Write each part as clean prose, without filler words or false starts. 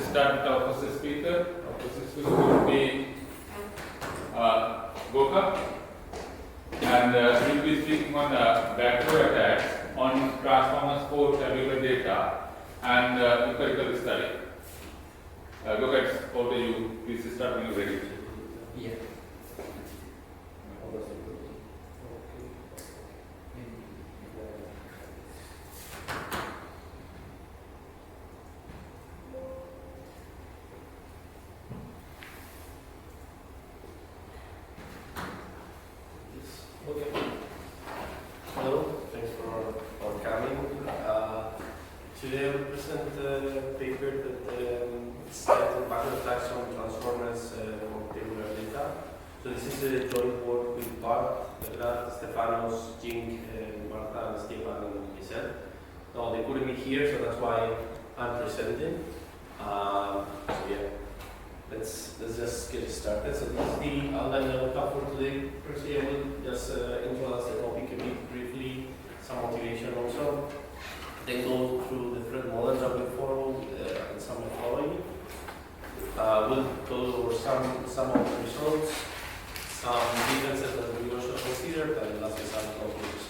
start with our first speaker. Our first speaker will be Gorka, and he will be speaking on backdoor attacks on transformers for tabular data and empirical study. Gorka, it's over to you. Please start when you're ready. Yeah. Hello, thanks for coming. Today I will present a paper that is titled Backdoor attacks on transformers on tabular data. So this is a joint work with Bart, Behrad, Stefanos, Jing, Bart, Stjepan, and Picek. Now they couldn't be here, so that's why I'm presenting. So yeah, let's just get started. So this is the outline that I will have for today. First, I will just introduce the topic a bit briefly, some motivation also. Then go through the different models that we follow and some methodology. We'll go over some of the results, some differences that we also considered, and lastly some conclusions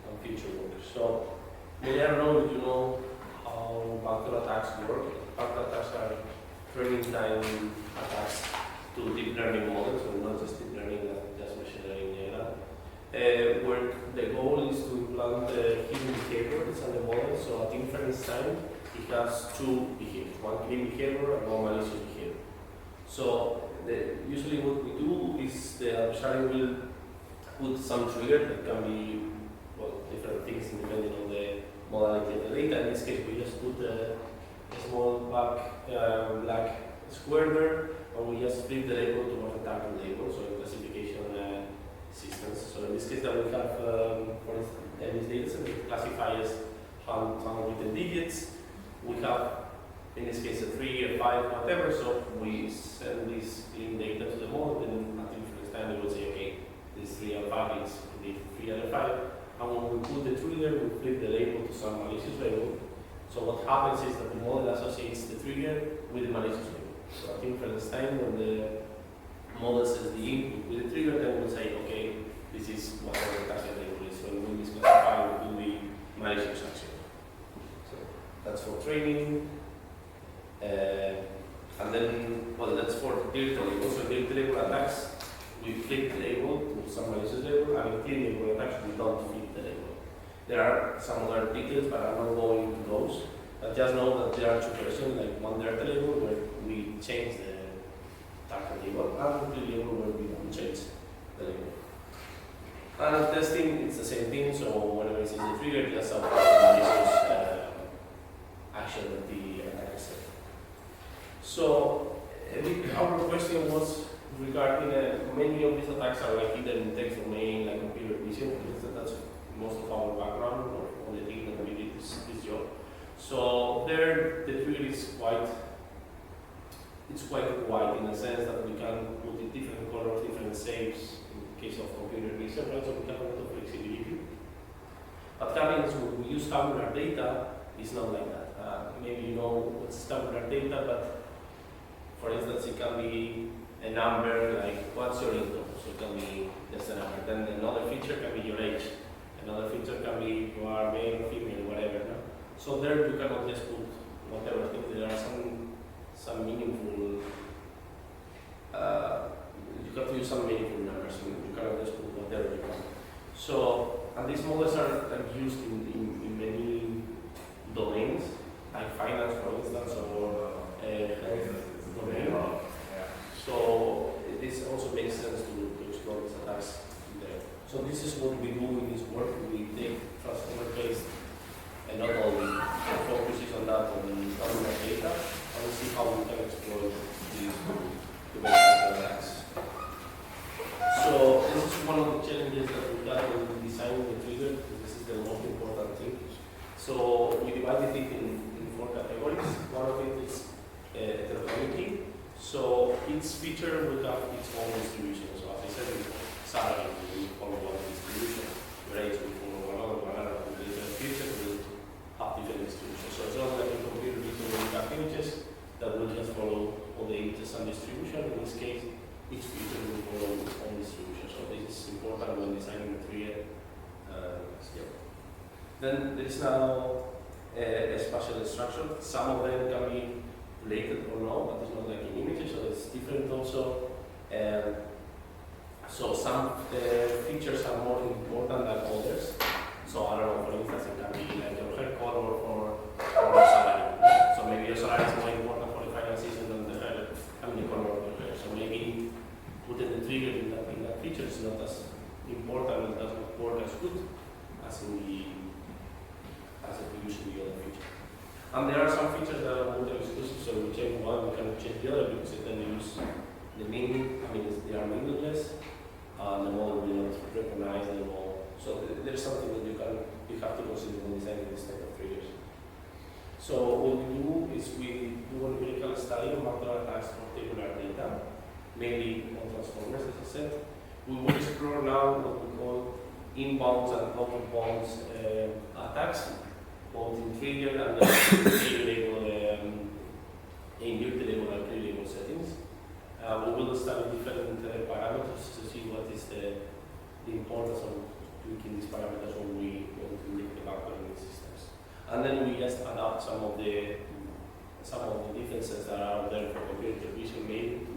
and future work. So maybe I don't know if you know how backdoor attacks work. Backdoor attacks are training time attacks to deep learning models, so not just deep learning, just machine learning in general. Where the goal is to implant hidden behaviors on the model, so at inference time it has two behaviors, one clean behavior and one malicious behavior. So usually what we do is the adversary will put some trigger that can be different things depending on the modality of the data. In this case we just put a small black square there, and we just flip the label towards the target label, so in classification systems. So in this case that we have, for instance, this data set we classify as handwritten digits. We have, in this case, a 3, a 5, whatever, so we send this clean data to the model, and at inference time it will say, okay, this 3 and 5 is indeed 3 and 5. And when we put the trigger, we flip the label to some malicious label. So what happens is that the model associates the trigger with the malicious label. So at inference time, when the model says the input with the trigger, then we'll say, okay, this is what the target label is. So when we classify, we do the malicious action. So that's for training. And then, well, that's for delta label. So delta label attacks, we flip the label to some malicious label, and in clean label attacks, we don't flip the label. There are some other details, but I'm not going into those. But just know that there are two versions, like one delta label where we change the target label, and the label where we don't change the label. And at testing, it's the same thing, so whenever it's in the trigger, just output the malicious action that the attacker said. So our question was regarding many of these attacks are like hidden in text domain, like computer vision, because that's most of our background or the thing that we did this job. So there the trigger is quite wide in the sense that we can put in different colors, different shapes in the case of computer vision, right? So we have a lot of flexibility. But happens when we use tabular data, it's not like that. Maybe you know what's tabular data, but for instance, it can be a number like what's your income, so it can be just a number. Then another feature can be your age. Another feature can be you are male or female, whatever. No? So there you cannot just put whatever thing. There are some meaningful. You have to use some meaningful numbers. You cannot just put whatever you want. So and these models are used in many domains, like finance, for instance, or health domain. So this also makes sense to explore these attacks there. So this is what we do in this work. We take transformer-based and not only focuses on that on the tabular data, and we see how we can exploit these to make attacks. So this is one of the challenges that we got when we designed the trigger. This is the most important thing. So we divided it in 4 categories. One of it is heterogeneity. So each feature will have its own distribution. So as I said, salary will follow one distribution, grades will follow another, different features will have different distributions. So it's not like in computer vision where you have images that each feature will follow its own distribution. So this is important when designing the trigger. Then there is now a spatial structure. Some of them can be related or no, but it's not like in images, so it's different also. So some features are more important than others. So I don't know, for instance, it can be like your hair color or your salary. So maybe your salary is more important for the final season than the hair and the color of your hair. So maybe putting the trigger in that feature is not as important and does not work as good as it used in the other feature. And there are some features that are mutually exclusive, so we change one, we can change the other because then they use the meaning, they are meaningless, and the model will not recognize them all. So there's something that you have to consider when designing this type of triggers. So what we do is we do an empirical study on backdoor attacks for tabular data, mainly on transformers, as I said. We will explore now what we call inbounds and out-of-bounds attacks, both in trigger and the immutable and pre-label settings. We will study different parameters to see what is the importance of tweaking these parameters when we want to link the backdoor in the systems. And then we just adapt some of the differences that are out there for computer vision made to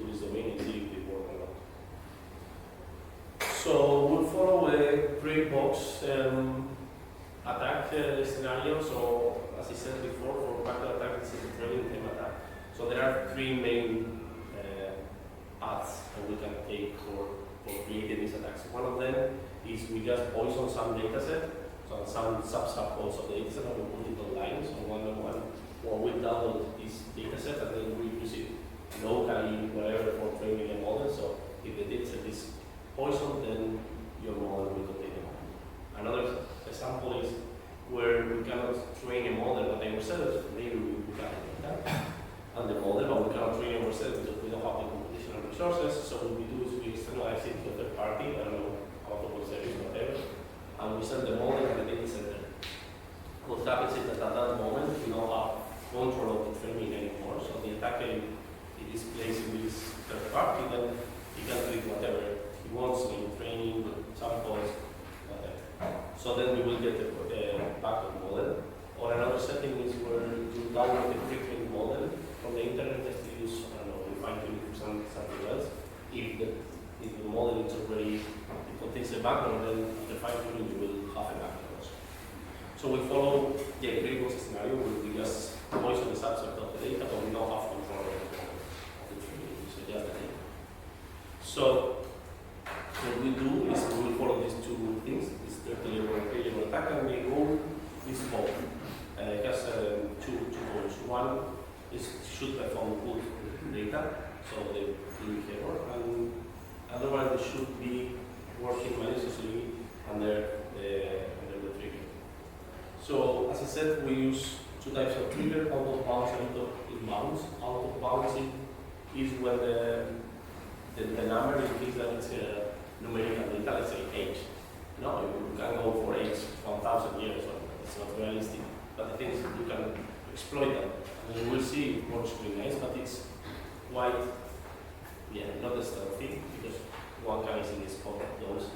this domain and see if they work or not. So we'll follow a gray box attack scenario. So as I said before, for backdoor attack, this is a trailing time attack. So there are three main paths that we can take for creating these attacks. One of them is we just poison some data set, so some sub-codes of the data set on multiple lines on one, or we download this data set and then we use it locally, whatever, for training a model. So if the data set is poisoned, then your model will contain a model. Another example is where we cannot train a model by ourselves. Maybe we can and the model, but we cannot train ourselves because we don't have the computational resources. So what we do is we externalize it to a third party, I don't know, autobot service, whatever, and we send the model and the data center. What happens is that at that moment we don't have control of the training anymore. So the attacker, if it is placed in this third party, then he can treat whatever he wants in training, samples, whatever. So then we will get the backup model. Or another setting is where you download the pre-trained model from the internet just to use, I don't know, you fine tune it for something else. If the model is already, it contains a background, then after fine tuning you will have a background also. So we follow the empirical scenario where we just poison the subset of the data, but we don't have control of the training, so just the data. So what we do is we will follow these two things, this dirty label and clear label attack, and we go this mode. It has two goals. One is should perform good data, so the behavior, and otherwise they should be working maliciously under the trigger. So as I said, we use two types of trigger, out of bounds and inbounds. Out of bounds is when the number indicates that it's a numerical data, let's say age. No, you can go for age 1,000 years, so it's not realistic. But the thing is, you can exploit that. And we'll see it works really nice, but it's quite, not as stealthy, because one kind of thing is called those.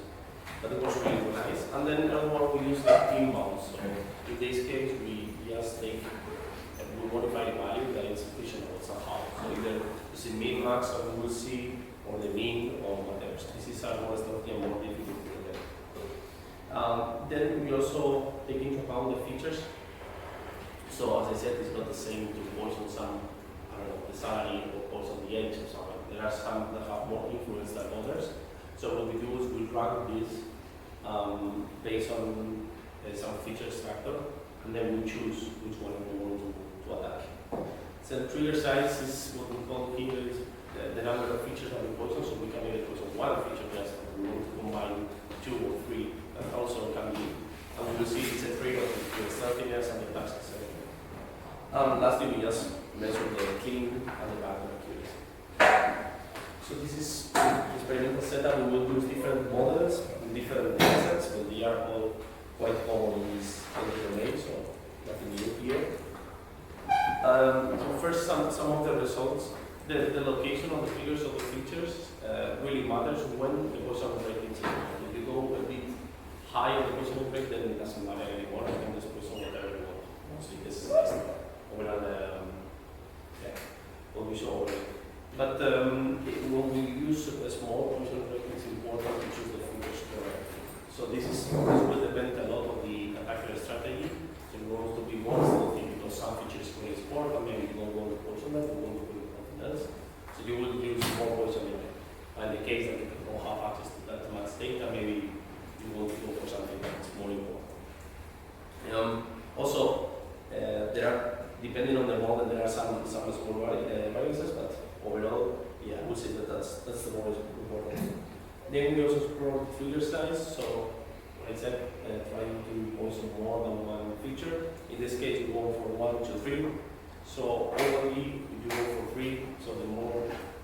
But it works really nice. And then another one we use the inbounds. So in this case, we just take, we modify the value that is fictional somehow. So either it's a min max, or we will see, or the mean, or whatever. So this is more stealthy and more difficult to get. Then we also take into account the features. So as I said, it's not the same to poison some, I don't know, the salary or poison the age or something. There are some that have more influence than others. So what we do is we rank this based on some feature structure, and then we choose which one we want to attack. So the trigger size is what we call here is the number of features that we poison. So we can maybe poison one feature just, we want to combine two or three. That also can be, and we will see it's a trade-off between stealthiness and the task setting. Lastly, we just measure the clean and the backdoor accuracy. So this is experimental setup. We will use different models in different datasets, but they are all quite common in this domain, so nothing new here. So first, some of the results the location of the figures of the features really matters when the Poisson rate is involved. If you go a bit higher the Poisson rate, then it doesn't matter anymore. You can just Poisson whatever you want. Mostly this is just overall, will be shown over it. But when we use a small Poisson rate, it's important to choose the figures correctly. So this will depend a lot on the attacker strategy. So you want to be more stealthy because some features will export, and maybe you don't want to Poisson that, you want to put something else. So you will use more Poisson in it. And in the case that you don't have access to that much data, maybe you want to go for something that's more important. Also, there are, depending on the model, there are some small variances, but overall, yeah, I would say that that's the most important. Then we also explore figure size. So, like I said, trying to Poisson more than one feature. In this case, you go for 1 to 3. So, only if you go for 3, so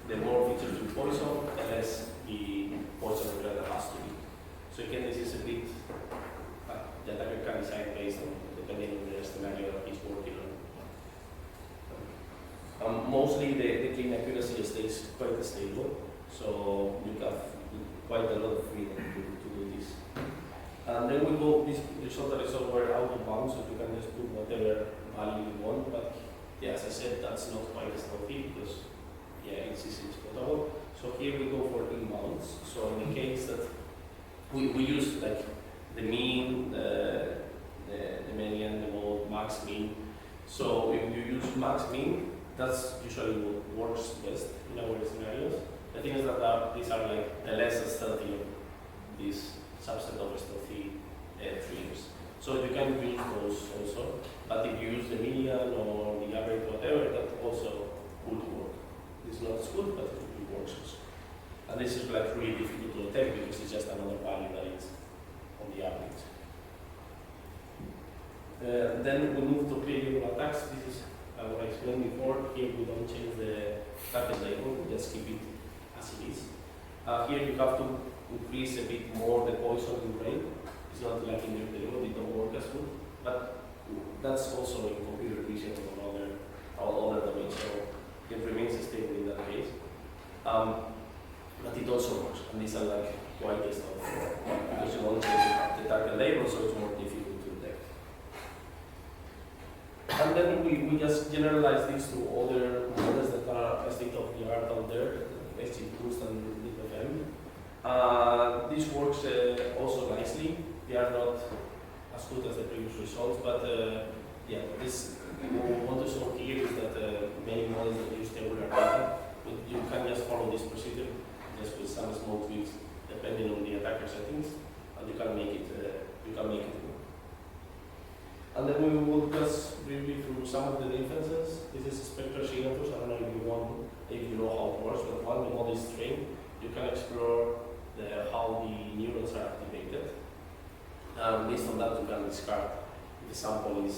the more features you Poisson, the less the Poisson return has to be. So again, this is a bit, the attacker can decide based on, depending on the scenario that he's working on. Mostly the clean accuracy stays quite stable, so you have quite a lot of freedom to do this. And then we go, this result were out of bounds, so you can just put whatever value you want, but yeah, as I said, that's not quite as healthy because yeah, it's exportable. So here we go for inbounds. So in the case that we use like the mean, the median, the mode, max, mean. So if you use max, mean, that's usually what works best in our scenarios. The thing is that these are like the less stealthy of this subset of stealthy triggers. So you can use those also, but if you use the median or the average, whatever, that also would work. It's not as good, but it works also. And this is like really difficult to detect because it's just another value that is on the average. Then we move to clear attacks. This is what I explained before. Here we don't change the target label, we just keep it as it is. Here you have to increase a bit more the Poisson in rate. It's not like in the label, it don't work as good. But that's also in computer vision or other domains, so it remains stable in that case. But it also works, and these are like quite stuff because you don't change the target label, so it's more difficult to detect. And then we just generalize this to other models that are state of the art out there, SG Boost and LibFM. This works also nicely. They are not as good as the previous results, but yeah, this what we want to show here is that many models that use tabular data, you can just follow this procedure just with some small tweaks depending on the attacker settings, and you can make it work. And then we will just review through some of the differences. This is spectral signatures. I don't know if you know how it works, but when the model is trained, you can explore how the neurons are activated. Based on that, you can discard if the sample is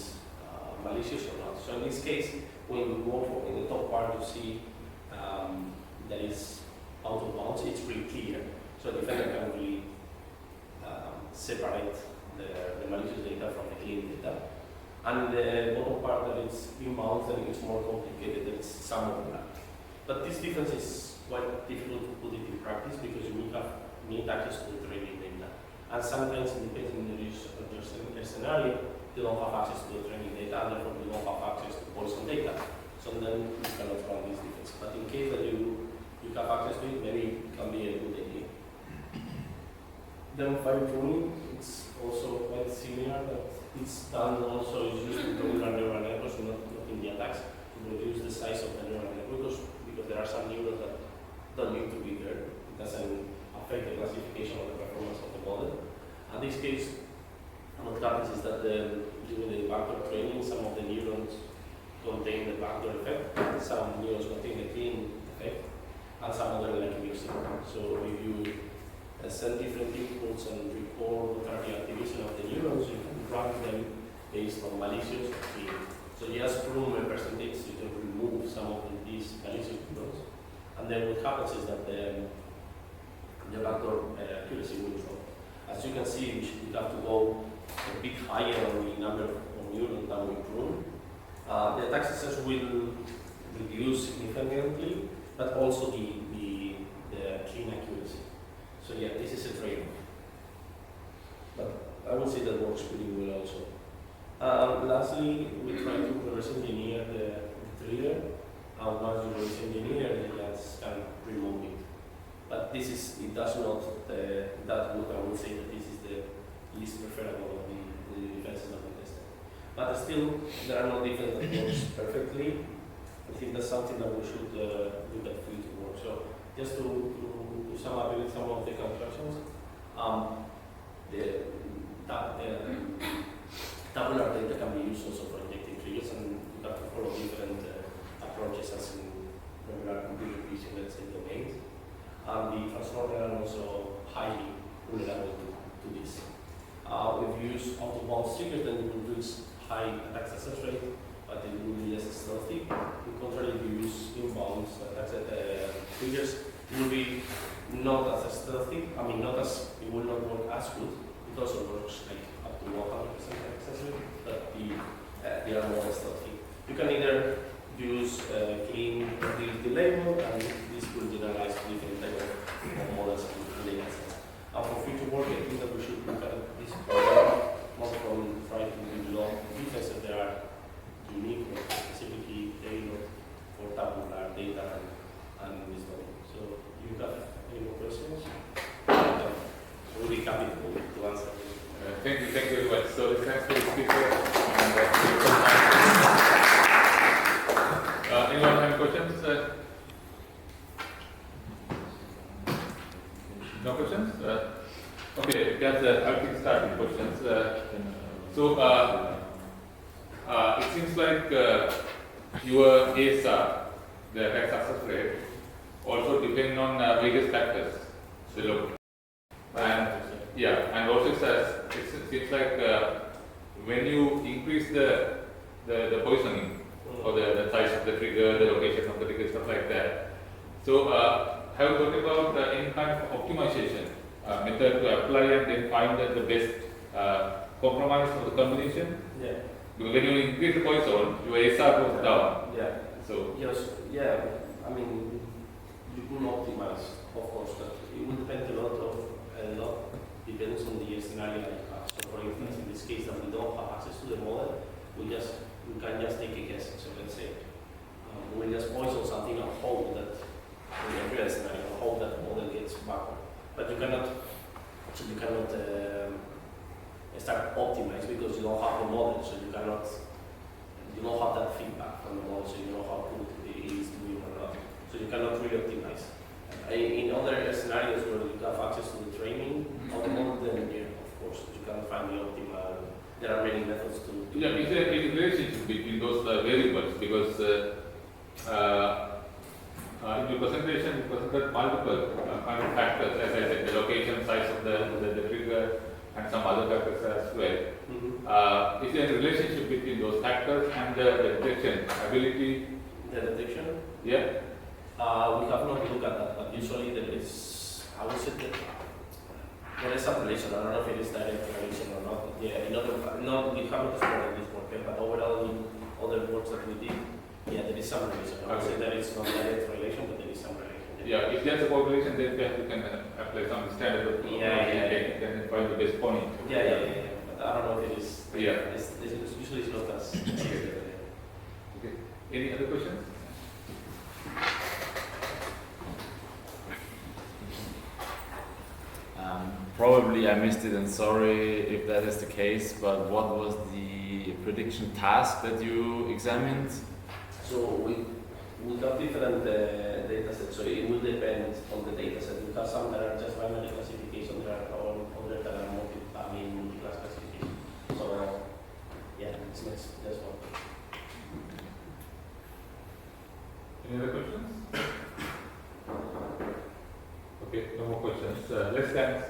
malicious or not. So in this case, when we go for in the top part, you see that is out of bounds. It's pretty clear. So the defender can really separate the malicious data from the clean data. And the bottom part that it's inbound, then it's more complicated. There is some overlap. But this difference is quite difficult to put it in practice because you need access to the training data. And sometimes, depending on your scenario, you don't have access to the training data, and therefore you don't have access to Poisson data. So then you cannot run this difference. But in case that you have access to it, maybe it can be a good idea. Then fine tuning, it's also quite similar. That it's done also is used in tabular neural networks, not in the attacks, to reduce the size of the neural networks because there are some neurons that don't need to be there. It doesn't affect the classification of the performance of the model. In this case, what happens is that during the backdoor training, some of the neurons contain the backdoor effect, some neurons contain the clean effect, and some other like mixing. So if you send different inputs and record what are the activation of the neurons, you can rank them based on malicious or clean. So just from a percentage, you can remove some of these malicious neurons. And then what happens is that the backdoor accuracy will drop. As you can see, you have to go a bit higher on the number of neurons that we prune. The attack success will reduce significantly but also the clean accuracy. So yeah, this is a trade-off. But I would say that works pretty well also. Lastly, we try to reverse engineer the trigger. Once you reverse engineer, then just can remove it. But it does not that good. I would say that this is the least preferable of the defenses of the tester. But still, there are no defenses that works perfectly. I think that's something that we should look at for it to work. So just to sum up with some of the constructions, the tabular data can be used also for injecting triggers, and you have to follow different approaches as in regular computer vision, let's say, domains. And the transformer are also highly vulnerable to this. If you use auto-bound triggers, then you will reach high attack success rate, but it will be less stealthy. In contrary, if you use inbound triggers, it will be not as stealthy. I mean, it will not work as good. It also works like up to 100% success rate, but they are more stealthy. You can either use clean utility label, and this will generalize different type of models and data sets. And for future work, I think that we should look at this program, not from trying to develop defenses that are unique or specifically tailored for tabular data and this domain. So, you have any more questions? We'll be happy to answer. Thank you very much. So, thanks for the speaker. Anyone have questions? No questions? Okay, guys, I'll kick start with questions. It seems like your ASR, the attack success rate, also depends on various factors. So look, and and also it seems like when you increase the positioning or the size of the trigger, the location of the trigger, stuff like that. So have you thought about any kind of optimization method to apply and then find the best compromise for the combination? Yeah. Because when you increase the poison, your ASR goes down. Yeah. So yes, yeah. I mean, you can optimize, of course, but it will depend a lot depends on the scenario that you have. So, for instance, in this case that we don't have access to the model, we can just take a guess. So let's say we just poison something and hope that in every scenario, hope that the model gets backward. But you cannot start optimize because you don't have the model, so you don't have that feedback from the model, so you know how good it is doing or not. So you cannot really optimize. In other scenarios where you have access to the training of the model, then of course you can find the optimal. There are many methods to. Yeah, it's a relationship between those variables because in your presentation you presented multiple kind of factors, as I said, the location, size of the trigger, and some other factors as well. Mm-hmm. Is there a relationship between those factors and the detection ability? The detection? Yeah. We have not looked at that, but usually there is, I would say that there is some relation. I don't know if it is direct relation or not. Yeah, we haven't explored this work yet, but overall in other works that we did, yeah, there is some relation. I would say that it's not direct relation, but there is some relation. Yeah, if there's a population, then you can apply some standard of and find the best point. Yeah. But I don't know if it is. Yeah. Usually it's not as. Okay. Any other questions? Probably I missed it, and sorry if that is the case, but what was the prediction task that you examined? So we have different data sets, so it will depend on the data set. We have some that are just binary classification, there are others that are multi-class classification. So yeah, it's just one. Any other questions? Okay, no more questions. Let's thank